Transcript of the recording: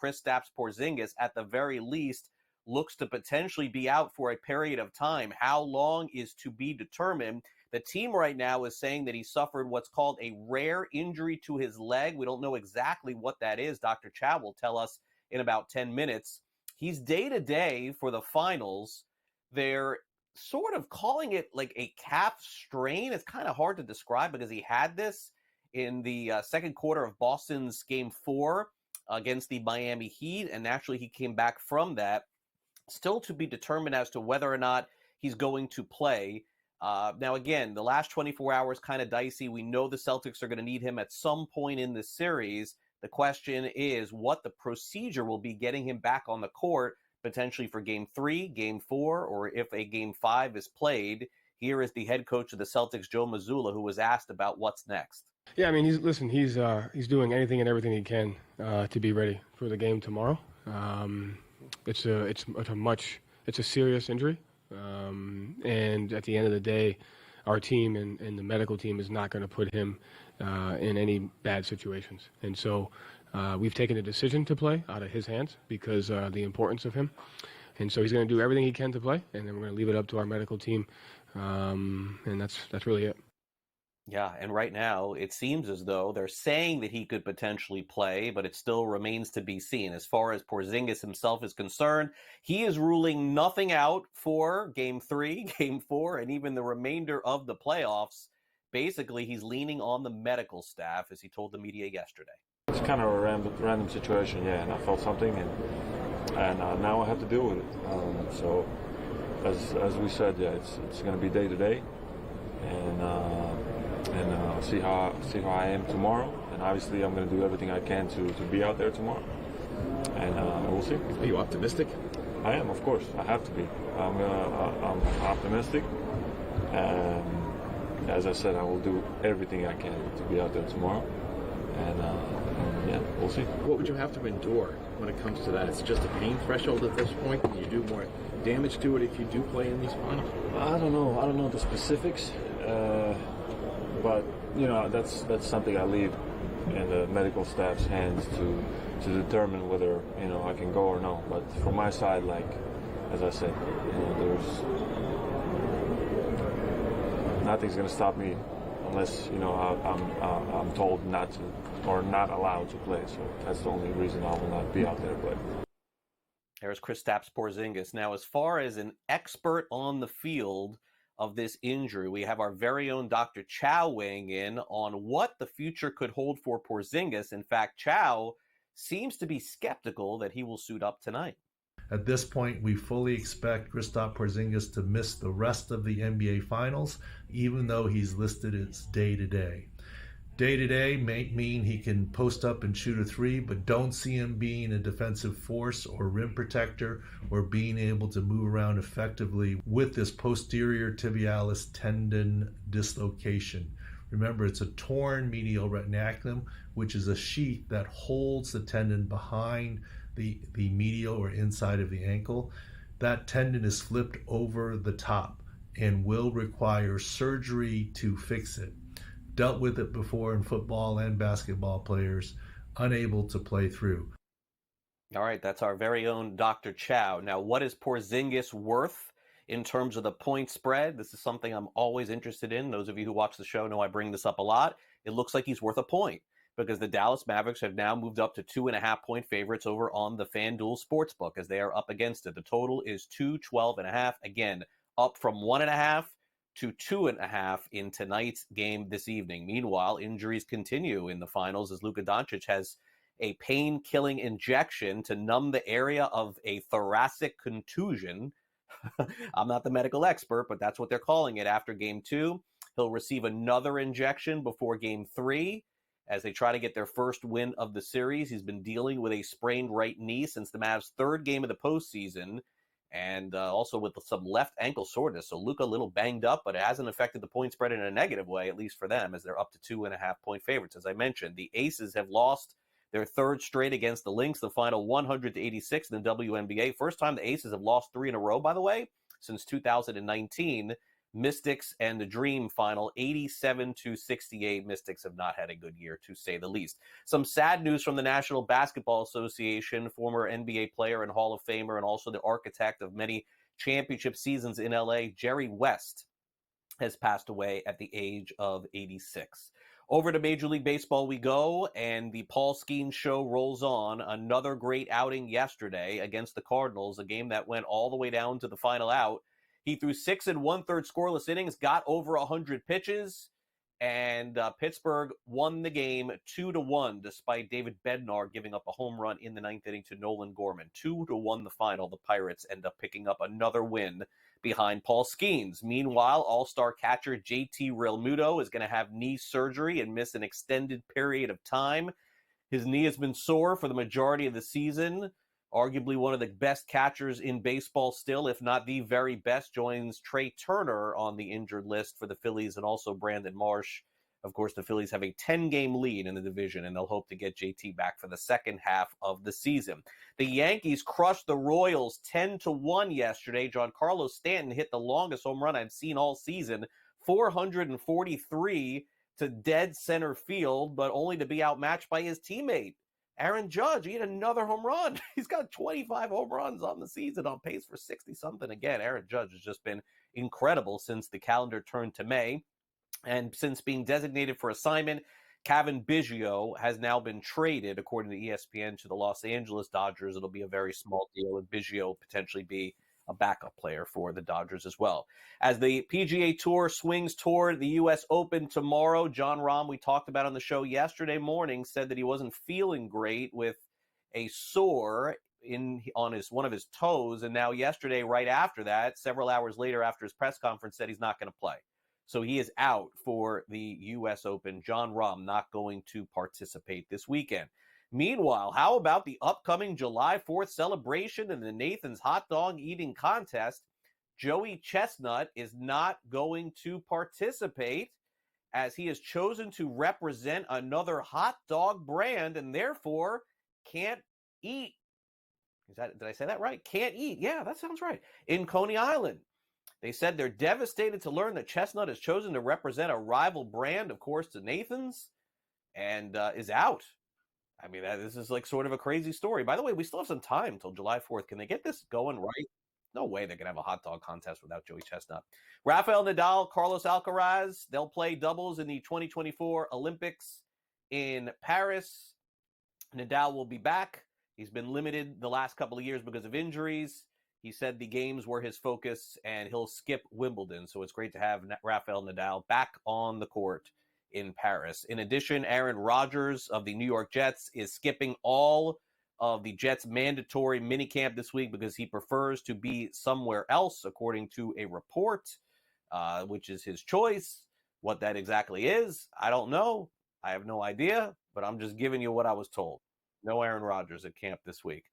Kristaps Porzingis, at the very least, looks to potentially be out for a period of time. How long is to be determined. The team right now is saying that he suffered what's called a rare injury to his leg. We don't know exactly what that is. Dr. Chao will tell us in about 10 minutes. He's day-to-day for the finals. They're sort of calling it like a calf strain. It's kind of hard to describe because he had this in the second quarter of Boston's Game 4 against the Miami Heat, and naturally he came back from that. Still to be determined as to whether or not he's going to play. Now, again, the last 24 hours kind of dicey. We know the Celtics are going to need him at some point in this series. The question is what the procedure will be getting him back on the court, potentially for Game 3, Game 4, or if a Game 5 is played. Here is the head coach of the Celtics, Joe Mazzulla, who was asked about what's next. Yeah, I mean, he's doing anything and everything he can to be ready for the game tomorrow. It's a serious injury, and at the end of the day, our team and the medical team is not going to put him in any bad situations. And so we've taken a decision to play out of his hands because the importance of him. And so he's going to do everything he can to play, and then we're going to leave it up to our medical team, and that's really it. Yeah, and right now it seems as though they're saying that he could potentially play, but it still remains to be seen. As far as Porzingis himself is concerned, he is ruling nothing out for Game 3, Game 4, and even the remainder of the playoffs. Basically, he's leaning on the medical staff, as he told the media yesterday. It's kind of a random situation, yeah, and I felt something, and now I have to deal with it. So, as we said, yeah, it's going to be day to day, and see how I am tomorrow. And obviously, I'm going to do everything I can to be out there tomorrow, and we'll see. Are you optimistic? I am, of course. I have to be. I'm optimistic, and as I said, I will do everything I can to be out there tomorrow. And yeah, we'll see. What would you have to endure when it comes to that? It's just a pain threshold at this point. Can you do more damage to it if you do play in these finals? I don't know the specifics, but that's something I leave in the medical staff's hands to determine whether I can go or no. But from my side, like as I said, there's nothing's going to stop me unless I'm told not to or not allowed to play. So that's the only reason I will not be out there. But there's Kristaps Porzingis. Now, as far as an expert on the field of this injury, we have our very own Dr. Chao weighing in on what the future could hold for Porzingis. In fact, Chao seems to be skeptical that he will suit up tonight. At this point, we fully expect Kristaps Porzingis to miss the rest of the NBA Finals, even though he's listed as day-to-day. Day-to-day may mean he can post up and shoot a three, but don't see him being a defensive force or rim protector or being able to move around effectively with this posterior tibialis tendon dislocation. Remember, it's a torn medial retinaculum, which is a sheath that holds the tendon behind the medial or inside of the ankle. That tendon is flipped over the top and will require surgery to fix it. Dealt with it before in football and basketball players, unable to play through. All right, that's our very own Dr. Chao. Now, what is Porzingis worth in terms of the point spread? This is something I'm always interested in. Those of you who watch the show know I bring this up a lot. It looks like he's worth a point because the Dallas Mavericks have now moved up to 2.5-point favorites over on the FanDuel Sportsbook as they are up against it. The total is 212.5. Again, up from 1.5 to 2.5 in tonight's game this evening. Meanwhile, injuries continue in the finals as Luka Doncic has a pain-killing injection to numb the area of a thoracic contusion. I'm not the medical expert, but that's what they're calling it after Game 2. He'll receive another injection before Game 3 as they try to get their first win of the series. He's been dealing with a sprained right knee since the Mavs' third game of the postseason, and also with some left ankle soreness. So Luka a little banged up, but it hasn't affected the point spread in a negative way, at least for them, as they're up to 2.5-point favorites. As I mentioned, the Aces have lost their third straight against the Lynx, the final 100-86 in the WNBA. First time the Aces have lost 3 in a row, by the way, since 2019. Mystics and the Dream final, 87-68. Mystics have not had a good year, to say the least. Some sad news from the National Basketball Association. Former NBA player and Hall of Famer and also the architect of many championship seasons in LA, Jerry West, has passed away at the age of 86. Over to Major League Baseball we go, and the Paul Skeens show rolls on. Another great outing yesterday against the Cardinals, a game that went all the way down to the final out. He threw 6 1/3 scoreless innings, got over 100 pitches, and Pittsburgh won the game 2-1, despite David Bednar giving up a home run in the ninth inning to Nolan Gorman. 2-1 the final. The Pirates end up picking up another win behind Paul Skeens. Meanwhile, all-star catcher JT Realmuto is going to have knee surgery and miss an extended period of time. His knee has been sore for the majority of the season. Arguably one of the best catchers in baseball still, if not the very best, joins Trey Turner on the injured list for the Phillies and also Brandon Marsh. Of course, the Phillies have a 10-game lead in the division, and they'll hope to get JT back for the second half of the season. The Yankees crushed the Royals 10-1 yesterday. Giancarlo Stanton hit the longest home run I've seen all season, 443 to dead center field, but only to be outmatched by his teammate, Aaron Judge. He hit another home run. He's got 25 home runs on the season, on pace for 60-something. Again, Aaron Judge has just been incredible since the calendar turned to May. And since being designated for assignment, Kevin Biggio has now been traded, according to ESPN, to the Los Angeles Dodgers. It'll be a very small deal, and Biggio potentially be a backup player for the Dodgers as well. As the PGA Tour swings toward the U.S. Open tomorrow, Jon Rahm, we talked about on the show yesterday morning, said that he wasn't feeling great with a sore on one of his toes. And now yesterday, right after that, several hours later after his press conference, said he's not going to play. So he is out for the U.S. Open. Jon Rahm not going to participate this weekend. Meanwhile, how about the upcoming July 4th celebration and the Nathan's Hot Dog Eating Contest? Joey Chestnut is not going to participate, as he has chosen to represent another hot dog brand and therefore can't eat. Did I say that right? Can't eat. Yeah, that sounds right. In Coney Island. They said they're devastated to learn that Chestnut has chosen to represent a rival brand, of course, to Nathan's, and is out. I mean, this is like sort of a crazy story. By the way, we still have some time until July 4th. Can they get this going right? No way they're going to have a hot dog contest without Joey Chestnut. Rafael Nadal, Carlos Alcaraz, they'll play doubles in the 2024 Olympics in Paris. Nadal will be back. He's been limited the last couple of years because of injuries. He said the games were his focus, and he'll skip Wimbledon. So it's great to have Rafael Nadal back on the court in Paris. In addition, Aaron Rodgers of the New York Jets is skipping all of the Jets' mandatory minicamp this week because he prefers to be somewhere else, according to a report, which is his choice. What that exactly is, I don't know. I have no idea, but I'm just giving you what I was told. No Aaron Rodgers at camp this week.